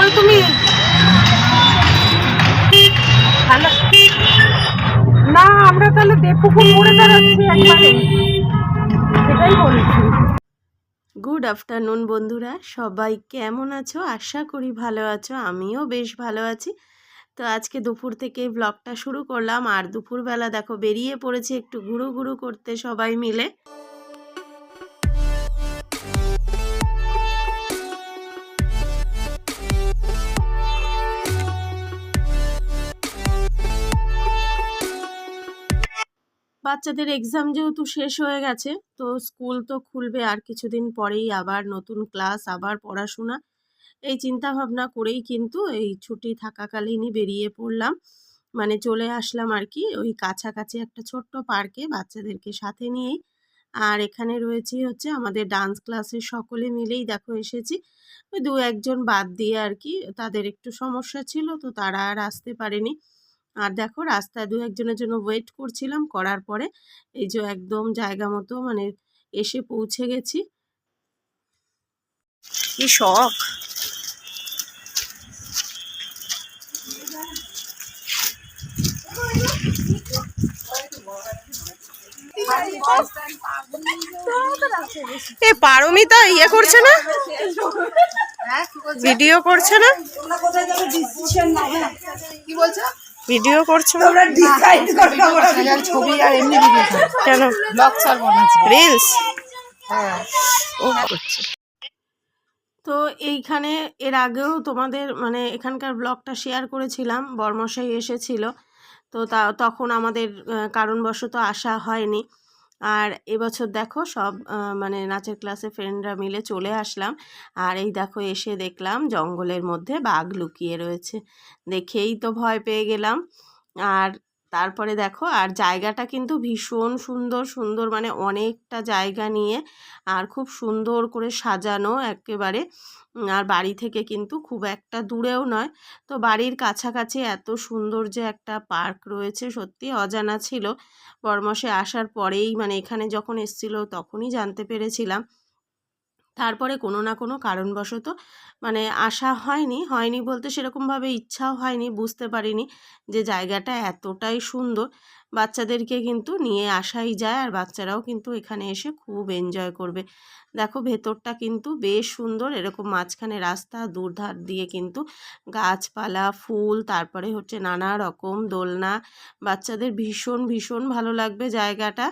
কই তুমি? না আমরা তাহলে দেবপুকুর মোড়ে দাঁড়াচ্ছি একবারে, সেটাই বলছি। গুড আফটারনুন বন্ধুরা, সবাই কেমন আছো? আশা করি ভালো আছো, আমিও বেশ ভালো আছি। তো আজকে দুপুর থেকে ব্লগটা শুরু করলাম, আর দুপুরবেলা দেখো বেরিয়ে পড়েছি একটু ঘুরু ঘুরু করতে সবাই মিলে। বাচ্চাদের এক্সাম যেহেতু শেষ হয়ে গেছে, তো স্কুল তো খুলবে আর কিছুদিন পরেই, আবার নতুন ক্লাস, আবার পড়াশোনা, এই চিন্তা ভাবনা করেই কিন্তু এই ছুটি থাকাকালীনই বেরিয়ে পড়লাম, মানে চলে আসলাম আর কি ওই কাছাকাছি একটা ছোট্ট পার্কে বাচ্চাদেরকে সাথে নিয়েই। আর এখানে রয়েছে হচ্ছে আমাদের ডান্স ক্লাসের সকলে মিলেই দেখো এসেছি, ওই দু একজন বাদ দিয়ে আর কি, তাদের একটু সমস্যা ছিল তো তারা আর আসতে পারেনি। আর দেখো রাস্তায় দু একজনের জন্য ওয়েট করছিলাম, করার পরে এই যে একদম জায়গা মতো মানে এসে পৌঁছে গেছি। কি শখ! এ পারমিতা ইয়ে করছে না, ভিডিও করছে না? কি বলছো? ভিডিও করছো না? ছবি আর এমনি কেন? ব্লগ ছাড়বো না, রিলস? হ্যাঁ। ও করছে। তো এইখানে এর আগেও তোমাদের মানে এখানকার ব্লগটা শেয়ার করেছিলাম, বরমশাই এসেছিল, তো তখন আমাদের কারণবশত আসা হয়নি। আর এবছর দেখো সব মানে নাচের ক্লাসে ফ্রেন্ডরা মিলে চলে আসলাম। আর এই দেখো এসে দেখলাম জঙ্গলের মধ্যে বাঘ লুকিয়ে রয়েছে, দেখেই তো ভয় পেয়ে গেলাম। আর তারপরে দেখো আর জায়গাটা কিন্তু ভীষণ সুন্দর সুন্দর, মানে অনেকটা জায়গা নিয়ে আর খুব সুন্দর করে সাজানো একেবারে। আর বাড়ি থেকে কিন্তু খুব একটা দূরেও নয়, তো বাড়ির কাছাকাছি এত সুন্দর যে একটা পার্ক রয়েছে সত্যি অজানা ছিল। বরমশাই আসার পরেই মানে এখানে যখন এসেছিল তখনই জানতে পেরেছিলাম, তারপরে কোনো না কোনো কারণবশত মানে আসা হয়নি বলতে সেরকমভাবে ইচ্ছাও হয়নি, বুঝতে পারিনি যে জায়গাটা এতটাই সুন্দর। বাচ্চাদেরকে কিন্তু নিয়ে আসাই যায়, আর বাচ্চারাও কিন্তু এখানে এসে খুব এনজয় করবে। দেখো ভেতরটা কিন্তু বেশ সুন্দর, এরকম মাঝখানে রাস্তা, দুধার দিয়ে কিন্তু গাছপালা, ফুল, তারপরে হচ্ছে নানা রকম দোলনা, বাচ্চাদের ভীষণ ভীষণ ভালো লাগবে জায়গাটা।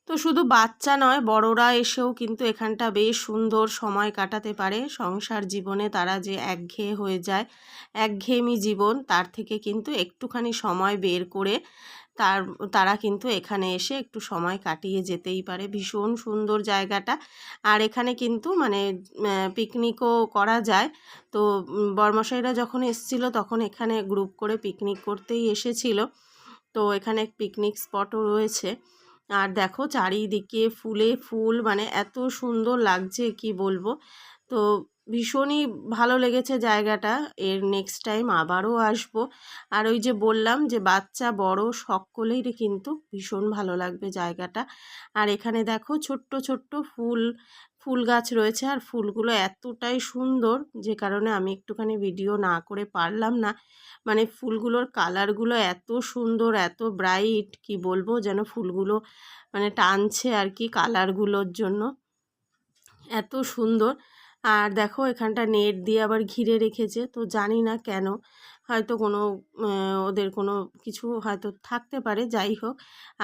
তো শুধু বাচ্চা নয়, বড়রা এসেও কিন্তু এখানটা বেশ সুন্দর সময় কাটাতে পারে। সংসার জীবনে তারা যে একঘেয়ে হয়ে যায়, একঘেয়েমি জীবন, তার থেকে কিন্তু একটুখানি সময় বের করে তারা কিন্তু এখানে এসে একটু সময় কাটিয়ে যেতেই পারে। ভীষণ সুন্দর জায়গাটা। আর এখানে কিন্তু মানে পিকনিকও করা যায়। তো বরমশাইরা যখন এসেছিল তখন এখানে গ্রুপ করে পিকনিক করতেই এসেছিল, তো এখানে পিকনিক স্পটও রয়েছে। আর দেখো চারিদিকে ফুলে ফুল, মানে এত সুন্দর লাগছে কি বলবো। তো ভীষণই ভালো লেগেছে জায়গাটা, এর নেক্সট টাইম আবারও আসবো। আর ওই যে বললাম যে বাচ্চা বড় সকলেরই কিন্তু ভীষণ ভালো লাগবে জায়গাটা। আর এখানে দেখো ছোট্ট ছোট্ট ফুল গাছ রয়েছে, আর ফুলগুলো এতটাই সুন্দর যে কারণে আমি একটুখানি ভিডিও না করে পারলাম না। মানে ফুলগুলোর কালারগুলো এত সুন্দর, এত ব্রাইট, কি বলবো, যেন ফুলগুলো মানে টানছে আর কি কালারগুলোর জন্য, এত সুন্দর। আর দেখো এখানটা নেট দিয়ে আবার ঘিরে রেখেছে, তো জানি না কেন, হয়তো কোনো ওদের কোনো কিছু হয়তো থাকতে পারে, যাই হোক।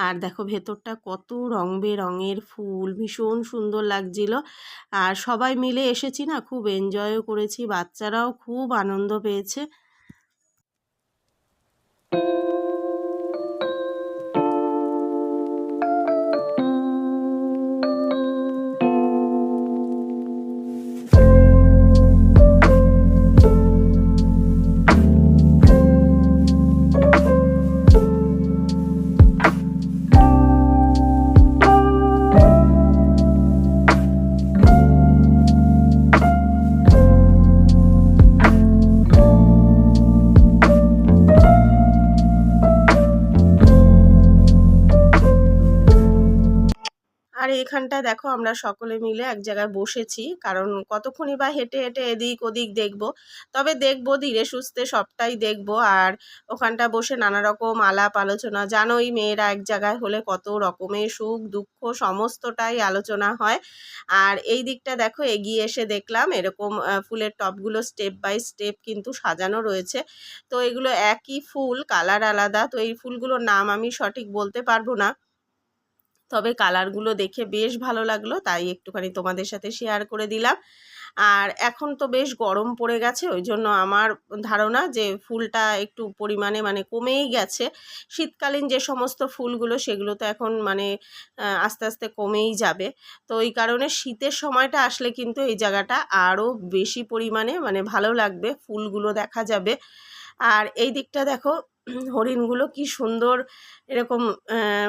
আর দেখো ভেতরটা কত রং বেরঙের ফুল, ভীষণ সুন্দর লাগছিল। আর সবাই মিলে এসেছি না, খুব এনজয়ও করেছি, বাচ্চারাও খুব আনন্দ পেয়েছে। আর এখানটা দেখো আমরা সকলে মিলে এক জায়গায় বসেছি, কারণ কতক্ষণই বা হেঁটে হেঁটে এদিক ওদিক দেখব, তবে দেখব ধীরে সুস্থে সবটাই দেখব। আর ওখানটা বসে নানা রকম আলাপ আলোচনা, জানোই মেয়েরা এক জায়গায় হলে কত রকমের সুখ দুঃখ সমস্তটাই আলোচনা হয়। আর এই দিকটা দেখো এগিয়ে এসে দেখলাম এরকম ফুলের টবগুলো স্টেপ বাই স্টেপ কিন্তু সাজানো রয়েছে। তো এগুলো একই ফুল, কালার আলাদা, তো এই ফুলগুলোর নাম আমি সঠিক বলতে পারবো না, তবে কালারগুলো দেখে বেশ ভালো লাগলো, তাই একটুখানি তোমাদের সাথে শেয়ার করে দিলাম। আর এখন তো বেশ গরম পড়ে গেছে, ওই জন্য আমার ধারণা যে ফুলটা একটু পরিমাণে মানে কমেই গেছে। শীতকালীন যে সমস্ত ফুলগুলো সেগুলো তো এখন মানে আস্তে আস্তে কমেই যাবে। তো এই কারণে শীতের সময়টা আসলে কিন্তু এই জায়গাটা আরও বেশি পরিমাণে মানে ভালো লাগবে, ফুলগুলো দেখা যাবে। আর এই দিকটা দেখো হরিণগুলো কি সুন্দর এরকম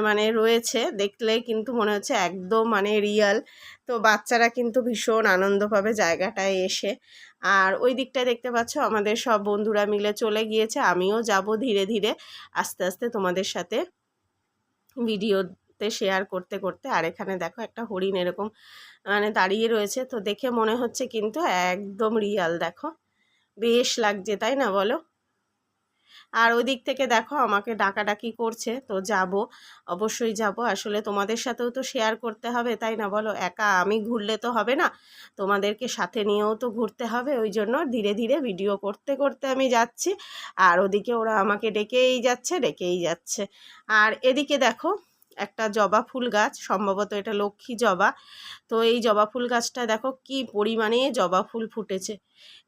মানে রয়েছে, দেখলে কিন্তু মনে হচ্ছে একদম মানে রিয়াল। তো বাচ্চারা কিন্তু ভীষণ আনন্দ পাবে জায়গাটায় এসে। আর ওই দিকটায় দেখতে পাচ্ছ আমাদের সব বন্ধুরা মিলে চলে গিয়েছে, আমিও যাব ধীরে ধীরে আস্তে আস্তে তোমাদের সাথে ভিডিওতে শেয়ার করতে করতে। আর এখানে দেখো একটা হরিণ এরকম মানে দাঁড়িয়ে রয়েছে, তো দেখে মনে হচ্ছে কিন্তু একদম রিয়াল, দেখো বেশ লাগছে তাই না বলো। আর ওই দিক থেকে দেখো আমাকে ডাকাডাকি করছে, তো যাব, অবশ্যই যাব। আসলে তোমাদের সাথেও তো শেয়ার করতে হবে তাই না বলো, একা আমি ঘুরলে তো হবে না, তোমাদেরকে সাথে নিয়েও তো ঘুরতে হবে। ওই জন্য ধীরে ধীরে ভিডিও করতে করতে আমি যাচ্ছি, আর ওদিকে ওরা আমাকে ডেকেই যাচ্ছে। আর এদিকে দেখো একটা জবা ফুল গাছ, সম্ভবত এটা লক্ষ্মী জবা। তো এই জবা ফুল গাছটা দেখো কি পরিমাণে জবা ফুল ফুটেছে।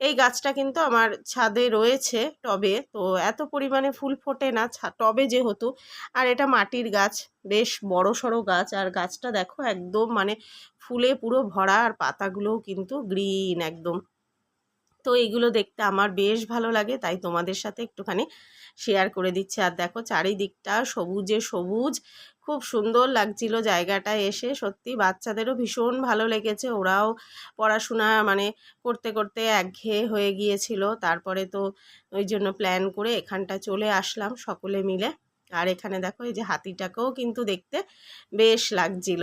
এই গাছটা কিন্তু আমার ছাদে রয়েছে টবে, তো এত পরিমাণে ফুল ফোটে না টবে যেহেতু। আর এটা মাটির গাছ, বেশ বড় সড়ো গাছ, আর গাছটা দেখো একদম মানে ফুলে পুরো ভরা, আর পাতাগুলোও কিন্তু গ্রিন একদম। তো এইগুলো দেখতে আমার বেশ ভালো লাগে, তাই তোমাদের সাথে একটুখানি শেয়ার করে দিচ্ছি। আর দেখো চারিদিকটা সবুজে সবুজ, খুব সুন্দর লাগছিল জায়গাটায় এসে, সত্যি বাচ্চাদেরও ভীষণ ভালো লেগেছে। ওরাও পড়াশোনা মানে করতে করতে একঘেয়ে হয়ে গিয়েছিল, তারপরে তো ওই জন্য প্ল্যান করে এখানটা চলে আসলাম সকলে মিলে। আর এখানে দেখো এই যে হাতিটাকেও কিন্তু দেখতে বেশ লাগছিল।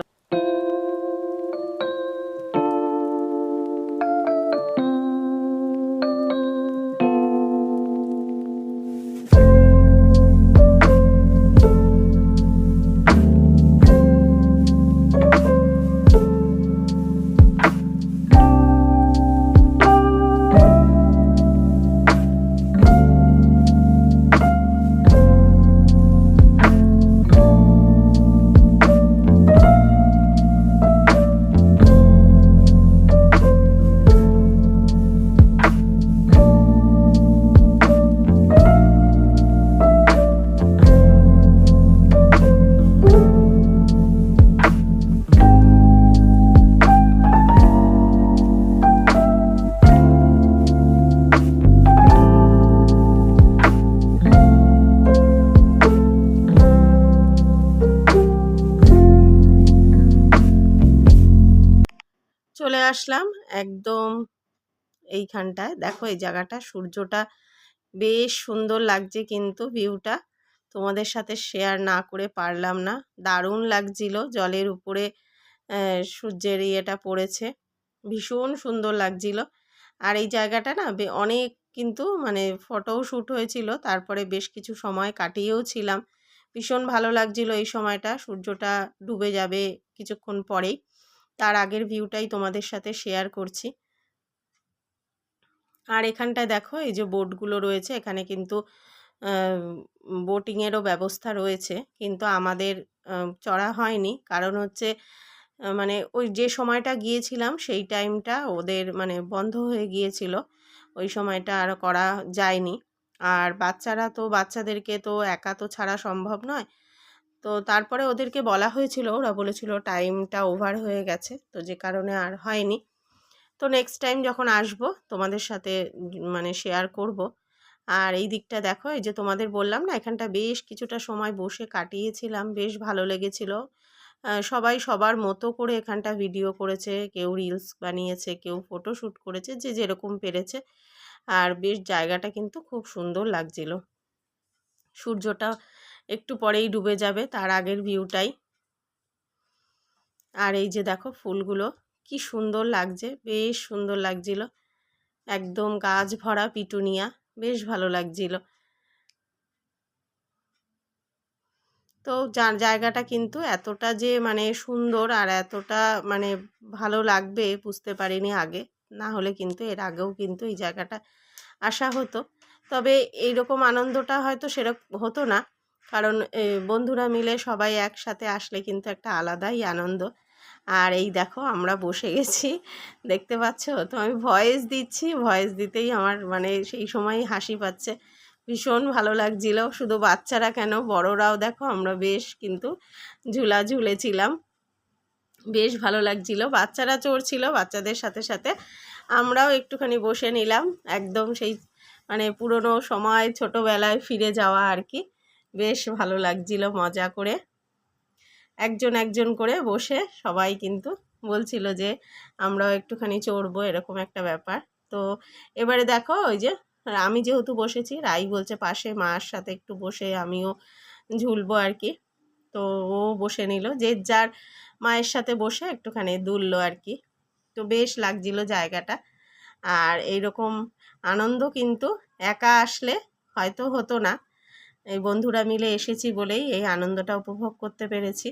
চলে আসলাম একদম এইখানটায়, দেখো এই জায়গাটা সূর্যটা বেশ সুন্দর লাগছে, কিন্তু ভিউটা তোমাদের সাথে শেয়ার না করে পারলাম না। দারুণ লাগছিল, জলের উপরে সূর্যের ইয়েটা পড়েছে, ভীষণ সুন্দর লাগছিল। আর এই জায়গাটা না অনেক কিন্তু মানে ফটোও শ্যুট হয়েছিল, তারপরে বেশ কিছু সময় কাটিয়েও ছিলাম। ভীষণ ভালো লাগছিল এই সময়টা, সূর্যটা ডুবে যাবে কিছুক্ষণ পরেই, তার আগের ভিউটাই তোমাদের সাথে শেয়ার করছি। আর এখানটায় দেখো এই যে বোটগুলো রয়েছে, এখানে কিন্তু বোটিংয়েরও ব্যবস্থা রয়েছে, কিন্তু আমাদের চড়া হয়নি, কারণ হচ্ছে মানে ওই যে সময়টা গিয়েছিলাম সেই টাইমটা ওদের মানে বন্ধ হয়ে গিয়েছিল, ওই সময়টা আর করা যায়নি। আর বাচ্চাদেরকে তো একা তো ছাড়া সম্ভব নয়, তো তারপরে ওদেরকে বলা হয়েছিল, ওরা বলেছিল টাইমটা ওভার হয়ে গেছে, তো যে কারণে আর হয়নি। তো নেক্সট টাইম যখন আসব তোমাদের সাথে মানে শেয়ার করব। আর এই দিকটা দেখো, এই যে তোমাদের বললাম না এখানটা বেশ কিছুটা সময় বসে কাটিয়েছিলাম, বেশ ভালো লেগেছিল। সবাই সবার মতো করে এখানটা ভিডিও করেছে, কেউ রিলস বানিয়েছে, কেউ ফটো শ্যুট করেছে, যে যেরকম পেরেছে। আর বেশ জায়গাটা কিন্তু খুব সুন্দর লাগছিল। সূর্যটা একটু পরেই ডুবে যাবে, তার আগের ভিউটাই। আর এই যে দেখো ফুলগুলো কি সুন্দর লাগছে, বেশ সুন্দর লাগছিল, একদম গাছ ভরা পিটুনিয়া, বেশ ভালো লাগছিল। তো জায়গাটা কিন্তু এতটা যে মানে সুন্দর আর এতটা মানে ভালো লাগবে বুঝতে পারিনি আগে, না হলে কিন্তু এর আগেও কিন্তু এই জায়গাটা আসা হতো, তবে এইরকম আনন্দটা হয়তো সেরকম হতো না, কারণ বন্ধুরা মিলে সবাই একসাথে আসলে কিন্তু একটা আলাদাই আনন্দ। আর এই দেখো আমরা বসে গেছি, দেখতে পাচ্ছ তো, আমি ভয়েস দিচ্ছি, ভয়েস দিতেই আমার মানে সেই সময়ই হাসি পাচ্ছে, ভীষণ ভালো লাগছিল। শুধু বাচ্চারা কেন, বড়রাও দেখো আমরা বেশ কিন্তু ঝুলা ঝুলেছিলাম, বেশ ভালো লাগছিল। বাচ্চারা চড়ছিল, বাচ্চাদের সাথে সাথে আমরাও একটুখানি বসে নিলাম, একদম সেই মানে পুরনো সময় ছোটোবেলায় ফিরে যাওয়া আর কি, বেশ ভালো লাগছিল মজা করে। একজন একজন করে বসে সবাই কিন্তু বলছিল যে আমরাও একটুখানি চড়বো, এরকম একটা ব্যাপার। তো এবারে দেখো ওই যে আমি যেহেতু বসেছি, রাই বলছে পাশে মার সাথে একটু বসে আমিও ঝুলবো আর কি। তো ও বসে নিল, যে যার মায়ের সাথে বসে একটুখানি দুললো আর কি। তো বেশ লাগছিল জায়গাটা। আর এইরকম আনন্দ কিন্তু একা আসলে হয়তো হতো না, এই বন্ধুরা মিলে এসেছি বলেই এই আনন্দটা উপভোগ করতে পেরেছি।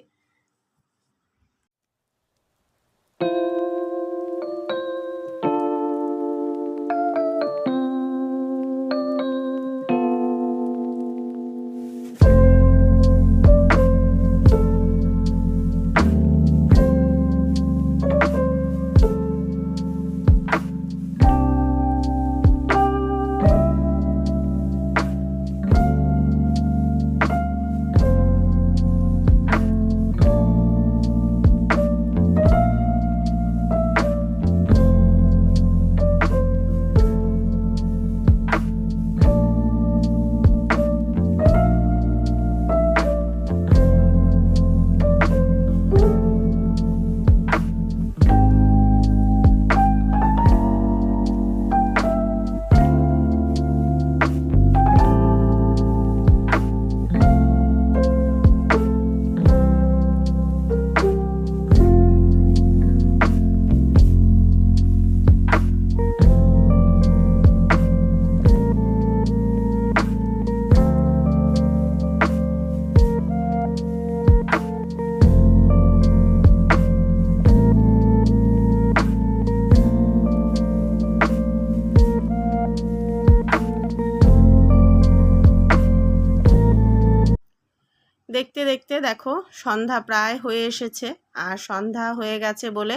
দেখতে দেখতে দেখো সন্ধ্যা প্রায় হয়ে এসেছে, আর সন্ধ্যা হয়ে গেছে বলে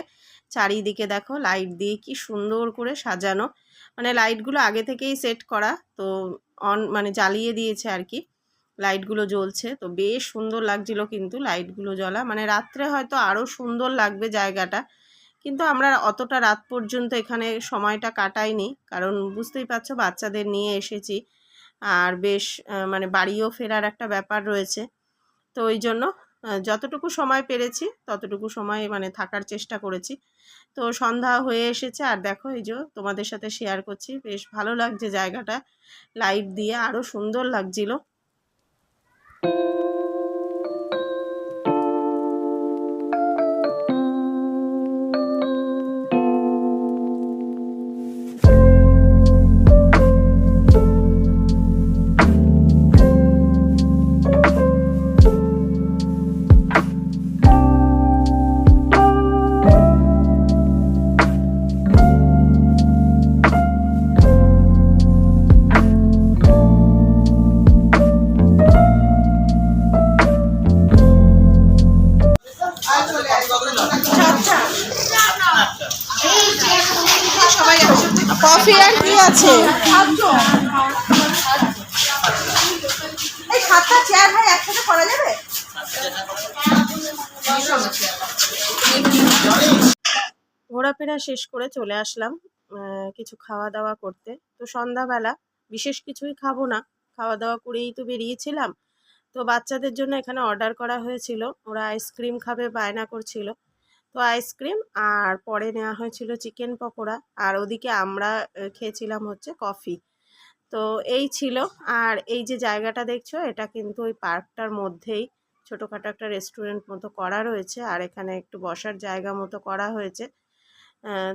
চারিদিকে দেখো লাইট দিয়ে কি সুন্দর করে সাজানো, মানে লাইটগুলো আগে থেকেই সেট করা, তো অন মানে জ্বালিয়ে দিয়েছে আর কি, লাইটগুলো জ্বলছে, তো বেশ সুন্দর লাগছিল কিন্তু লাইটগুলো জ্বলা, মানে রাত্রে হয়তো আরও সুন্দর লাগবে জায়গাটা, কিন্তু আমরা অতটা রাত পর্যন্ত এখানে সময়টা কাটাইনি, কারণ বুঝতেই পারছো বাচ্চাদের নিয়ে এসেছি, আর বেশ মানে বাড়িও ফেরার একটা ব্যাপার রয়েছে, তো ওই জন্য যতটুকু সময় পেরেছি ততটুকু সময় মানে থাকার চেষ্টা করেছি। তো সন্ধ্যা হয়ে এসেছে, আর দেখো এই যে তোমাদের সাথে শেয়ার করছি, বেশ ভালো লাগছে জায়গাটা, লাইট দিয়ে আরও সুন্দর লাগছিল। কফি আর কি আছে? এই 7টা চেয়ার ভাই একসাথে করা যাবে? ঘোরাফেরা শেষ করে চলে আসলাম কিছু খাওয়া দাওয়া করতে। তো সন্ধ্যাবেলা বিশেষ কিছুই খাবো না, খাওয়া দাওয়া করেই তো বেরিয়েছিলাম। তো বাচ্চাদের জন্য এখানে অর্ডার করা হয়েছিল, ওরা আইসক্রিম খাবে বায়না করছিল, তো আইসক্রিম আর পরে নেওয়া হয়েছিল চিকেন পকোড়া, আর ওদিকে আমরা খেয়েছিলাম হচ্ছে কফি। তো এই ছিল। আর এই যে জায়গাটা দেখছো এটা কিন্তু ওই পার্কটার মধ্যেই ছোটোখাটো একটা রেস্টুরেন্ট মতো করা রয়েছে, আর এখানে একটু বসার জায়গা মতো করা হয়েছে।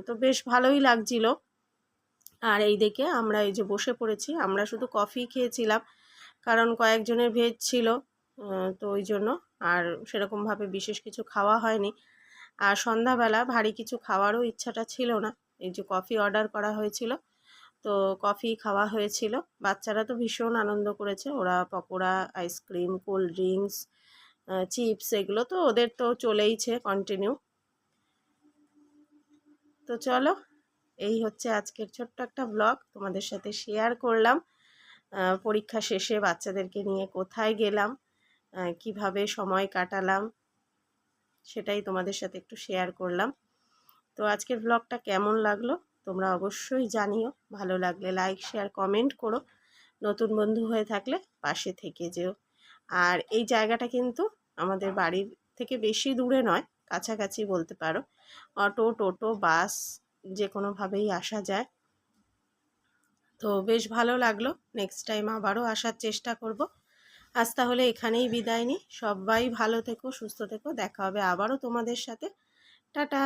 তো বেশ ভালোই লাগছিল। আর এই দিকে আমরা এই যে বসে পড়েছি, আমরা শুধু কফি খেয়েছিলাম কারণ কয়েকজনের ভেজ ছিল, তো ওই জন্য আর সেরকমভাবে বিশেষ কিছু খাওয়া হয়নি। আর সন্ধ্যাবেলা ভারী কিছু খাওয়ারও ইচ্ছাটা ছিল না, এই যে কফি অর্ডার করা হয়েছিল, তো কফি খাওয়া হয়েছিল। বাচ্চারা তো ভীষণ আনন্দ করেছে, ওরা pakora, ice cream, cold drinks, chips এগুলো তো ওদের তো চলেইছে কন্টিনিউ। তো চলো, এই হচ্ছে আজকের ছোট্ট একটা ব্লগ তোমাদের সাথে শেয়ার করলাম। পরীক্ষা শেষে বাচ্চাদেরকে নিয়ে কোথায় গেলাম, কিভাবে সময় কাটালাম, সেটাই তোমাদের সাথে একটু শেয়ার করলাম। তো আজকের ব্লগটা কেমন লাগলো তোমরা অবশ্যই জানিও, ভালো লাগলে লাইক, শেয়ার, কমেন্ট করো। নতুন বন্ধু হয়ে থাকলে পাশে থেকে যেও। আর এই জায়গাটা কিন্তু আমাদের বাড়ির থেকে বেশি দূরে নয়, কাছাকাছি বলতে পারো। অটো, টোটো, বাস যে কোনোভাবেই আসা যায়। তো বেশ ভালো লাগলো, নেক্সট টাইম আবারও আসার চেষ্টা করব। আজ তাহলে এখানেই বিদায় নিই। সবাই ভালো থেকো, সুস্থ থেকো, দেখা হবে আবারও তোমাদের সাথে। টাটা।